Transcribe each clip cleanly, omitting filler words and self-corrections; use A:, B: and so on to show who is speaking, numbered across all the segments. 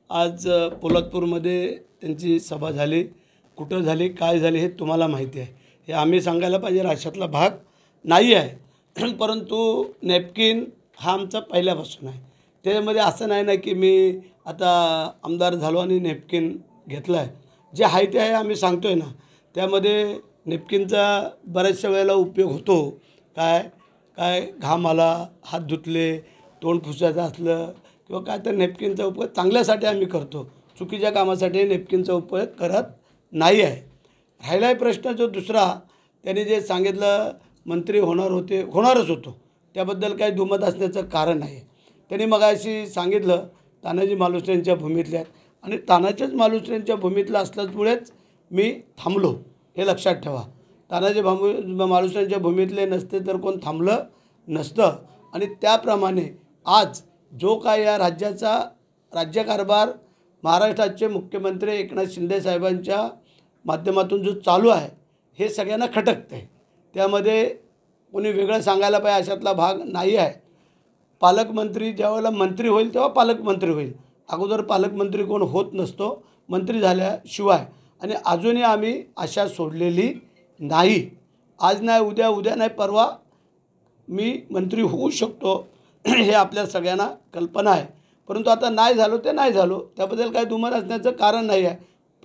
A: आज पोलादपूरमध्ये त्यांची सभा झाली, कुठं झाली, काय झाली हे तुम्हाला माहिती आहे. हे आम्ही सांगायला पाहिजे अशातला भाग नाही आहे. परंतु नॅपकिन हा आमचा पहिल्यापासून आहे. त्याच्यामध्ये असं नाही ना की मी आता आमदार झालो आणि नॅपकिन घेतला आहे. जे आहे ते आहे आम्ही सांगतो आहे ना. त्यामध्ये नॅपकिनचा बऱ्याचशा वेळेला उपयोग होतो. काय घाम आला, हात धुतले, तोंड पुसायचं असलं किंवा काय तर नॅपकिनचा उपयोग चांगल्यासाठी आम्ही करतो. चुकीच्या कामासाठी नॅपकिनचा उपयोग करत नाही आहे. राहिला आहे प्रश्न जो दुसरा, त्यांनी जे सांगितलं मंत्री होणारच होतो, त्याबद्दल काही दुमत असण्याचं कारण नाही. त्यांनी मगाशी सांगितलं तानाजी मालुसरेंच्या भूमीतले आहेत आणि तानाजीच मालुसरेंच्या भूमीतलं असल्यामुळेच मी थांबलो, हे लक्षात ठेवा. तानाजी मालुसरेंच्या भूमीतले नसते तर कोण थांबलं नसतं. आणि त्याप्रमाणे आज जो काय या राज्याचा राज्यकारभार महाराष्ट्राचे मुख्यमंत्री एकनाथ शिंदे साहेबांच्या माध्यमातून जो चालू आहे हे सगळ्यांना खटकतं आहे. त्यामध्ये कोणी वेगळं सांगायला पाहिजे अशातला भाग नाही आहे. पालकमंत्री ज्यावेळेला मंत्री होईल तेव्हा पालकमंत्री होईल. अगोदर पालकमंत्री कोण होत नसतो मंत्री झाल्याशिवाय. आणि अजूनही आम्ही आशा सोडलेली नाही. आज नाही उद्या नाही परवा मी मंत्री होऊ शकतो हे आपल्या सगळ्यांना कल्पना आहे. परंतु आता नाही झालो ते नाही झालो, त्याबद्दल काही दुमत असण्याचं कारण नाही आहे.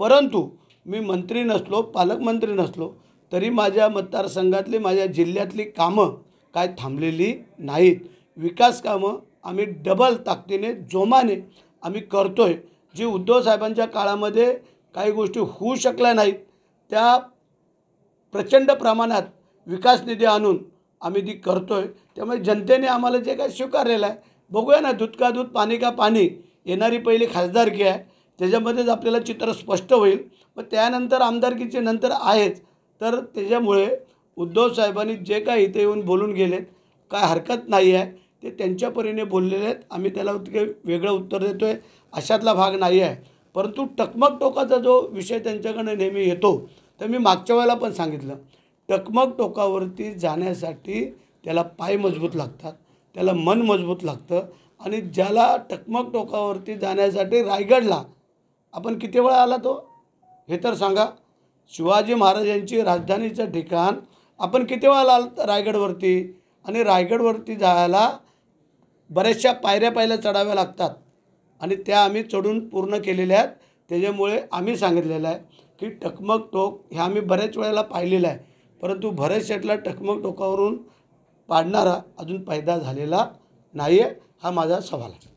A: परंतु मी मंत्री नसलो, पालकमंत्री नसलो तरी माझ्या मतदारसंघातली माझ्या जिल्ह्यातली कामं काय थांबलेली नाहीत. विकास कामं आम्ही डबल ताकदीने जोमाने आम्ही करतो आहे. जी उद्धव साहेबांच्या काळामध्ये काही गोष्टी होऊ शकल्या नाहीत त्या प्रचंड प्रमाणात विकास निधी आणून आम्ही ती करतो आहे. त्यामुळे जनतेने आम्हाला जे काही स्वीकारलेलं आहे, बघूया ना, दूध का दूध पाणी का पाणी. येणारी पहिली खासदारकी आहे, त्याच्यामध्येच आपल्याला चित्र स्पष्ट होईल. मग त्यानंतर आमदारकीचे नंतर आहेच. तर त्याच्यामुळे उद्धव साहेबांनी जे काही इथे येऊन बोलून गेलेत काय हरकत नाही आहे, ते त्यांच्या परीने बोललेले आहेत. आम्ही त्याला वेगळं उत्तर देतो आहे अशातला भाग नाही आहे. परंतु टकमक टोकाचा जो विषय त्यांच्याकडे नेहमी येतो, तर मी मागच्या वेळेला पण सांगितलं, टकमक टोकावरती जाण्यासाठी त्याला पाय मजबूत लागतात, त्याला मन मजबूत लागतं. आणि ज्याला टकमक टोकावरती जाण्यासाठी रायगडला आपण किती वेळा आला तो हे तर सांगा. शिवाजी महाराजांची राजधानीचं ठिकाण आपण किती वेळा आला रायगडवरती. आणि रायगडवरती जायला बऱ्याचशा पायऱ्या पहिल्या चढाव्या लागतात आणि त्या आम्ही चढून पूर्ण केलेल्या आहेत. त्याच्यामुळे आम्ही सांगितलेलं आहे की टकमक टोक हे आम्ही बऱ्याच वेळेला पाहिलेलं आहे. परंतु भरत शेठला टकमक टोकावरून पाडणारा अजून पैदा झालेला नाही आहे. हा माझा सवाल आहे.